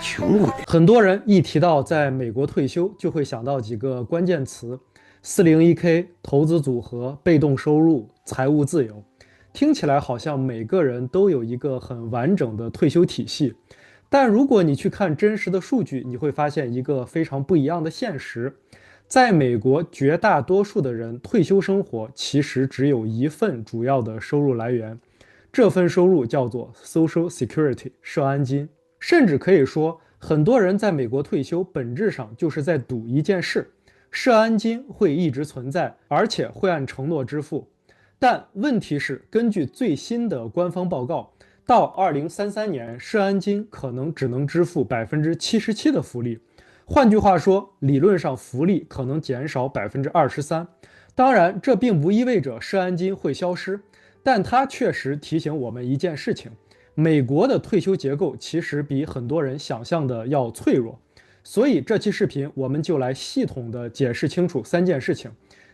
穷鬼。很多人一提到在美国退休，就会想到几个关键词：401k、投资组合、被动收入、财务自由。听起来好像每个人都有一个很完整的退休体系，但如果你去看真实的数据，你会发现一个非常不一样的现实。在美国，绝大多数的人退休生活其实只有一份主要的收入来源，这份收入叫做 Social Security 社安金。甚至可以说，很多人在美国退休本质上就是在赌一件事：社安金会一直存在，而且会按承诺支付。但问题是，根据最新的官方报告，到2033年，社安金可能只能支付77%的福利。换句话说，理论上福利可能减少23%。当然，这并不意味着社安金会消失，但它确实提醒我们一件事情：美国的退休结构其实比很多人想象的要脆弱。所以这期视频我们就来系统的解释清楚3件事情。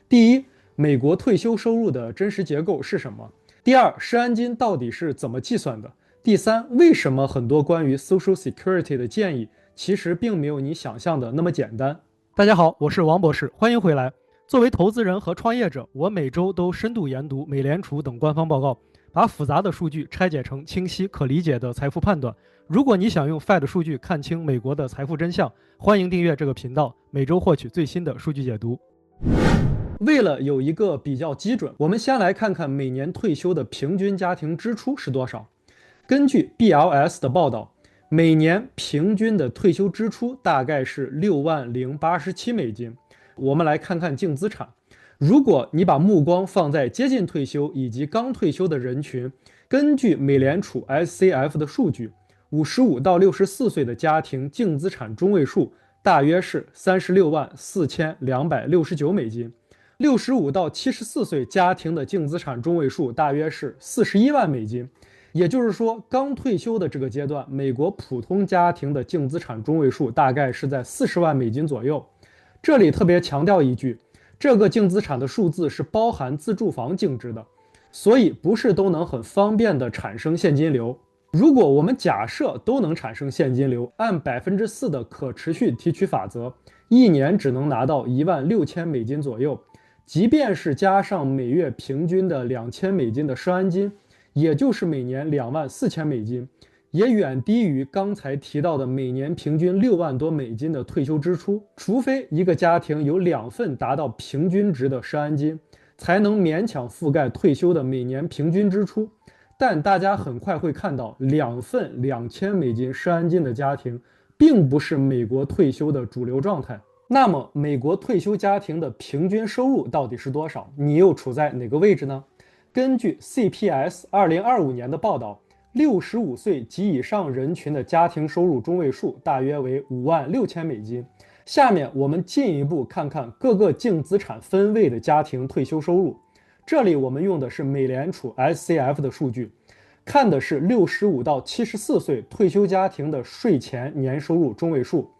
第一，美国退休收入的真实结构是什么？第二，社安金到底是怎么计算的？第三，为什么很多关于 Social Security 的建议其实并没有你想象的那么简单？大家好，我是王博士，欢迎回来。作为投资人和创业者，我每周都深度研读美联储等官方报告，把复杂的数据拆解成清晰可理解的财富判断。如果你想用 Fed 数据看清美国的财富真相，欢迎订阅这个频道，每周获取最新的数据解读。为了有一个比较基准，我们先来看看每年退休的平均家庭支出是多少。根据 BLS 的报道，每年平均的退休支出大概是$60,087。我们来看看净资产。如果你把目光放在接近退休以及刚退休的人群，根据美联储 SCF 的数据，55到64岁的家庭净资产中位数大约是$364,269。65到74岁家庭的净资产中位数大约是$41万。也就是说，刚退休的这个阶段，美国普通家庭的净资产中位数大概是在$40万左右。这里特别强调一句，这个净资产的数字是包含自住房净值的，所以不是都能很方便的产生现金流。如果我们假设都能产生现金流，按4%的可持续提取法则，一年只能拿到$16,000左右。即便是加上每月平均的$2000的社安金，也就是每年$24,000，也远低于刚才提到的每年平均$6万多的退休支出。除非一个家庭有2份达到平均值的社安金，才能勉强覆盖退休的每年平均支出。但大家很快会看到，2份$2000社安金的家庭，并不是美国退休的主流状态。那么，美国退休家庭的平均收入到底是多少？你又处在哪个位置呢？根据 CPS 2025年的报道，65岁及以上人群的家庭收入中位数大约为$56,000。下面我们进一步看看各个净资产分位的家庭退休收入。这里我们用的是美联储 SCF 的数据，看的是65到74岁退休家庭的税前年收入中位数。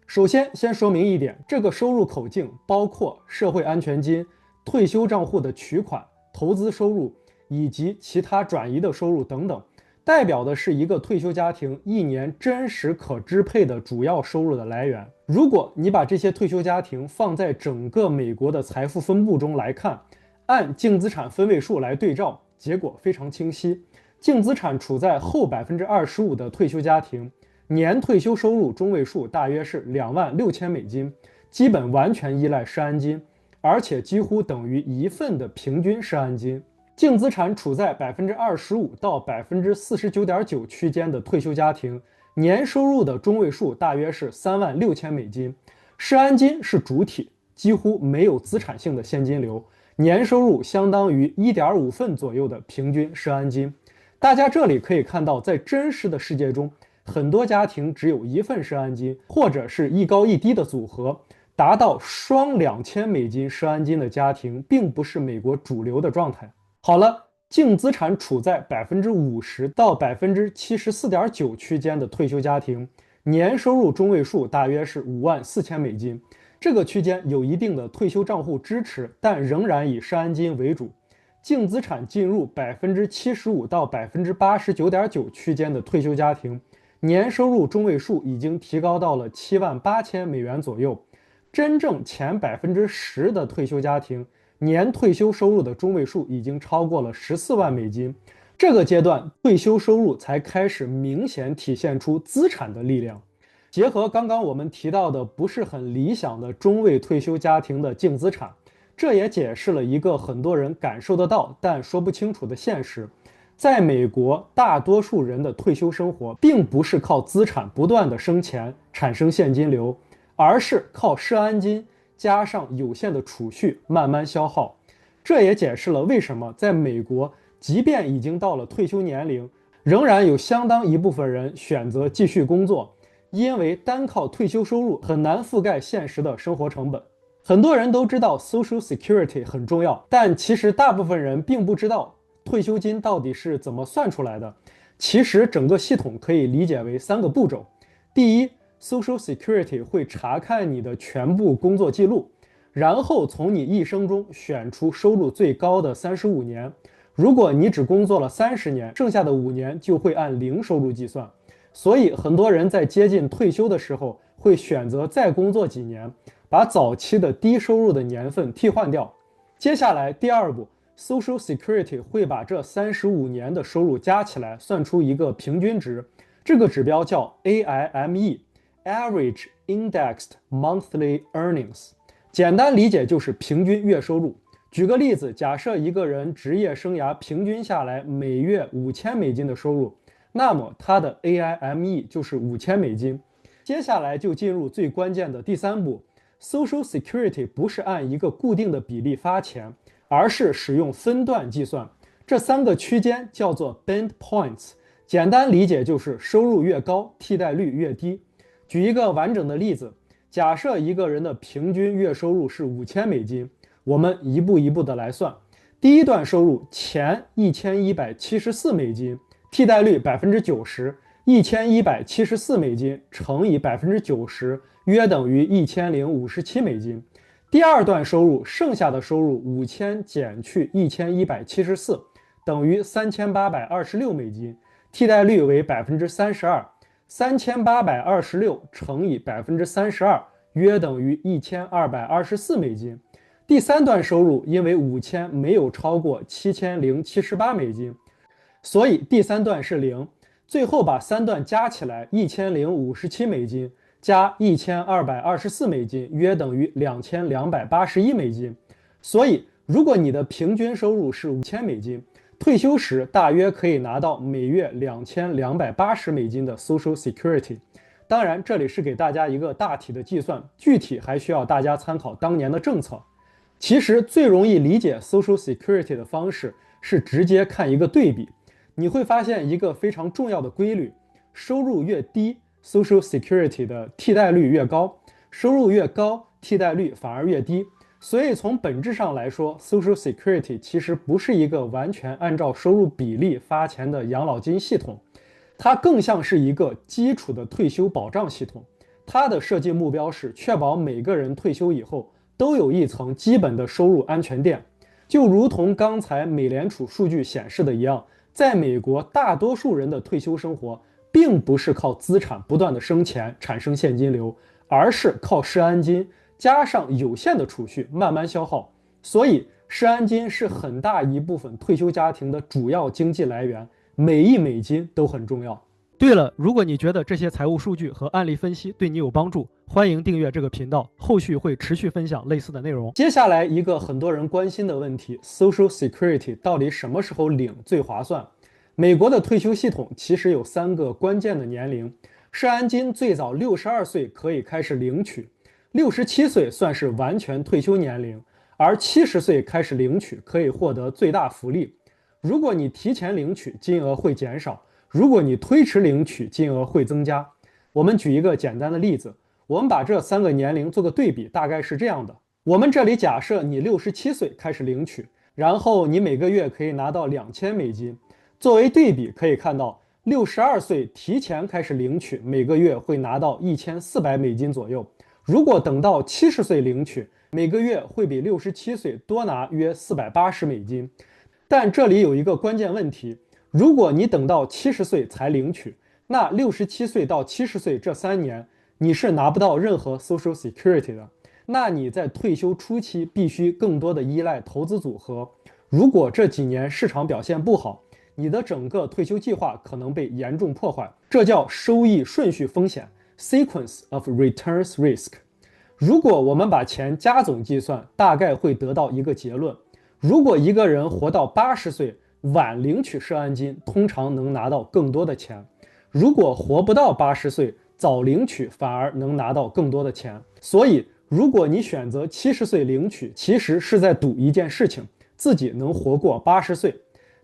首先说明一点，这个收入口径包括社会安全金、退休账户的取款、投资收入以及其他转移的收入等等，代表的是一个退休家庭一年真实可支配的主要收入的来源。如果你把这些退休家庭放在整个美国的财富分布中来看，按净资产分位数来对照，结果非常清晰。净资产处在后25%的退休家庭，年退休收入中位数大约是$26,000，基本完全依赖社安金，而且几乎等于1份的平均社安金。净资产处在25%到49.9%区间的退休家庭，年收入的中位数大约是$36,000，社安金是主体，几乎没有资产性的现金流，年收入相当于1.5份左右的平均社安金。大家这里可以看到，在真实的世界中，很多家庭只有1份社安金，或者是一高一低的组合，达到双$2000社安金的家庭，并不是美国主流的状态。好了，净资产处在50%到74.9%区间的退休家庭，年收入中位数大约是$54,000。这个区间有一定的退休账户支持，但仍然以社安金为主。净资产进入75%到89.9%区间的退休家庭，年收入中位数已经提高到了78000美元左右。真正前10%的退休家庭年退休收入的中位数已经超过了14万美金。这个阶段，退休收入才开始明显体现出资产的力量。结合刚刚我们提到的不是很理想的中位退休家庭的净资产，这也解释了一个很多人感受得到但说不清楚的现实。在美国，大多数人的退休生活并不是靠资产不断的生钱产生现金流，而是靠社安金加上有限的储蓄慢慢消耗。这也解释了为什么在美国，即便已经到了退休年龄，仍然有相当一部分人选择继续工作，因为单靠退休收入很难覆盖现实的生活成本。很多人都知道 Social Security 很重要，但其实大部分人并不知道退休金到底是怎么算出来的。其实整个系统可以理解为3个步骤。第一， Social Security 会查看你的全部工作记录，然后从你一生中选出收入最高的35年。如果你只工作了30年，剩下的5年就会按零收入计算。所以很多人在接近退休的时候会选择再工作几年，把早期的低收入的年份替换掉。接下来第二步， Social Security 会把这35年的收入加起来，算出一个平均值。这个指标叫 AIME Average Indexed Monthly Earnings， 简单理解就是平均月收入。举个例子，假设一个人职业生涯平均下来每月5000美金的收入，那么他的 AIME 就是5000美金。接下来就进入最关键的第3步， Social Security 不是按一个固定的比例发钱，而是使用分段计算。这3个区间叫做 Band Points， 简单理解就是收入越高，替代率越低。举一个完整的例子，假设一个人的平均月收入是5000美金，我们一步一步的来算。第一段收入前1174美金，替代率90%，1174美金乘以90%，约等于1057美金。第二段收入，剩下的收入5000减去1174，等于3826美金，替代率为32%，3826乘以32%，约等于1224美金。第三段收入因为5000没有超过7078美金，所以第三段是0。最后把3段加起来，1057美金加1224美金，约等于2281美金。所以如果你的平均收入是5000美金，退休时大约可以拿到每月2280美金的 Social Security。当然，这里是给大家一个大体的计算，具体还需要大家参考当年的政策。其实最容易理解 Social Security 的方式是直接看一个对比。你会发现一个非常重要的规律，收入越低 Social Security 的替代率越高，收入越高替代率反而越低。所以从本质上来说， Social Security 其实不是一个完全按照收入比例发钱的养老金系统，它更像是一个基础的退休保障系统。它的设计目标是确保每个人退休以后都有一层基本的收入安全垫。就如同刚才美联储数据显示的一样，在美国大多数人的退休生活并不是靠资产不断的生钱产生现金流，而是靠社安金加上有限的储蓄慢慢消耗。所以社安金是很大一部分退休家庭的主要经济来源，每一美金都很重要。对了，如果你觉得这些财务数据和案例分析对你有帮助，欢迎订阅这个频道，后续会持续分享类似的内容。接下来一个很多人关心的问题， Social Security 到底什么时候领最划算？美国的退休系统其实有3个关键的年龄，社安金最早62岁可以开始领取，67岁算是完全退休年龄，而70岁开始领取可以获得最大福利。如果你提前领取，金额会减少，如果你推迟领取，金额会增加。我们举一个简单的例子，我们把这3个年龄做个对比，大概是这样的。我们这里假设你67岁开始领取，然后你每个月可以拿到2000美金。作为对比可以看到，62岁提前开始领取，每个月会拿到1400美金左右。如果等到70岁领取，每个月会比67岁多拿约480美金。但这里有一个关键问题，如果你等到70岁才领取，那67岁到70岁这3年，你是拿不到任何 Social Security 的。那你在退休初期必须更多的依赖投资组合。如果这几年市场表现不好，你的整个退休计划可能被严重破坏，这叫收益顺序风险 （Sequence of Returns Risk）。如果我们把钱加总计算，大概会得到一个结论：如果一个人活到80岁，晚领取社安金，通常能拿到更多的钱；如果活不到80岁，早领取反而能拿到更多的钱。所以，如果你选择70岁领取，其实是在赌一件事情，自己能活过80岁。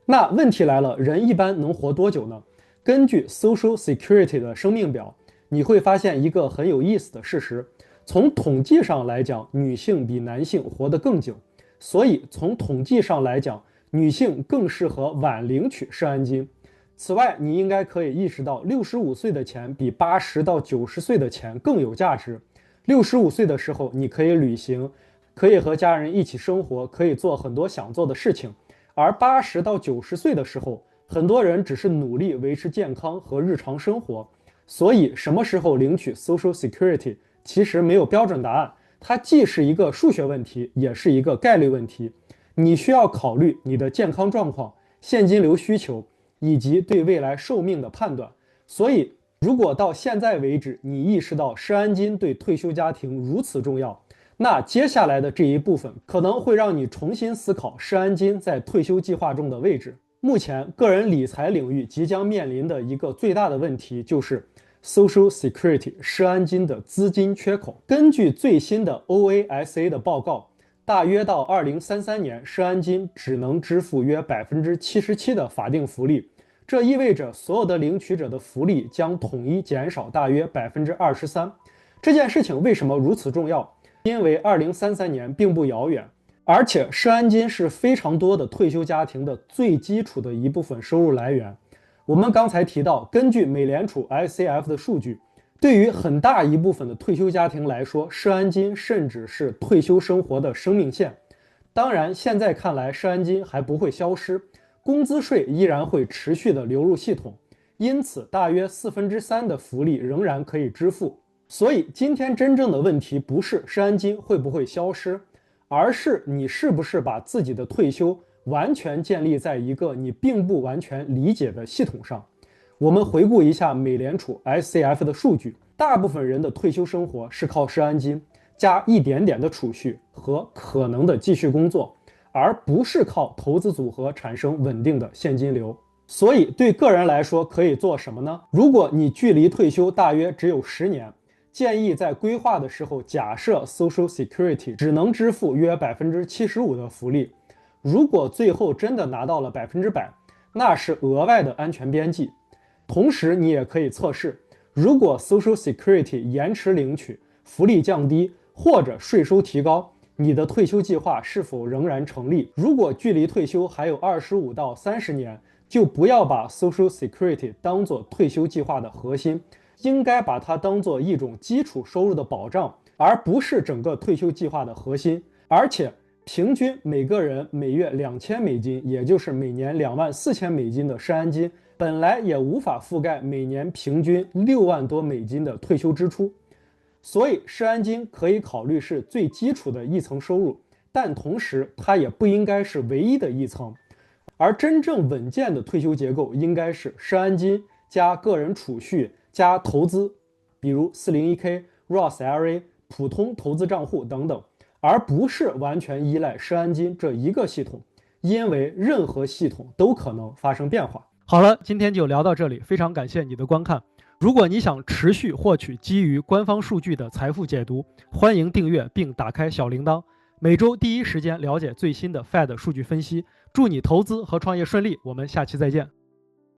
那问题来了，人一般能活多久呢？根据 Social Security 的生命表，你会发现一个很有意思的事实：从统计上来讲，女性比男性活得更久，所以从统计上来讲，女性更适合晚领取社安金。此外，你应该可以意识到，65岁的钱比80到90岁的钱更有价值。65岁的时候，你可以旅行，可以和家人一起生活，可以做很多想做的事情。而80到90岁的时候，很多人只是努力维持健康和日常生活。所以，什么时候领取 Social Security 其实没有标准答案，它既是一个数学问题，也是一个概率问题。你需要考虑你的健康状况、现金流需求以及对未来寿命的判断。所以，如果到现在为止你意识到社安金对退休家庭如此重要，那接下来的这一部分可能会让你重新思考社安金在退休计划中的位置。目前，个人理财领域即将面临的一个最大的问题就是 Social Security 社安金的资金缺口。根据最新的 OASA 的报告，大约到2033年，社安金只能支付约77%的法定福利。这意味着所有的领取者的福利将统一减少大约23%。这件事情为什么如此重要？因为2033年并不遥远，而且社安金是非常多的退休家庭的最基础的一部分收入来源。我们刚才提到，根据美联储 ICF 的数据，对于很大一部分的退休家庭来说，社安金甚至是退休生活的生命线。当然，现在看来，社安金还不会消失，工资税依然会持续的流入系统，因此大约3/4的福利仍然可以支付。所以今天真正的问题不是社安金会不会消失，而是你是不是把自己的退休完全建立在一个你并不完全理解的系统上。我们回顾一下美联储 SCF 的数据，大部分人的退休生活是靠社安金加一点点的储蓄和可能的继续工作，而不是靠投资组合产生稳定的现金流。所以对个人来说可以做什么呢？如果你距离退休大约只有10年，建议在规划的时候假设 Social Security 只能支付约75%的福利。如果最后真的拿到了100%，那是额外的安全边际。同时，你也可以测试，如果 Social Security 延迟领取，福利降低或者税收提高，你的退休计划是否仍然成立？如果距离退休还有25到30年，就不要把 Social Security 当作退休计划的核心。应该把它当做一种基础收入的保障，而不是整个退休计划的核心。而且，平均每个人每月$2000，也就是每年$24000的社安金，本来也无法覆盖每年平均$6万多的退休支出。所以，社安金可以考虑是最基础的一层收入，但同时它也不应该是唯一的一层。而真正稳健的退休结构应该是社安金加个人储蓄加投资，比如401k、Roth IRA、普通投资账户等等，而不是完全依赖社安金这一个系统，因为任何系统都可能发生变化。好了，今天就聊到这里，非常感谢你的观看。如果你想持续获取基于官方数据的财富解读，欢迎订阅并打开小铃铛，每周第一时间了解最新的 Fed 数据分析。祝你投资和创业顺利，我们下期再见。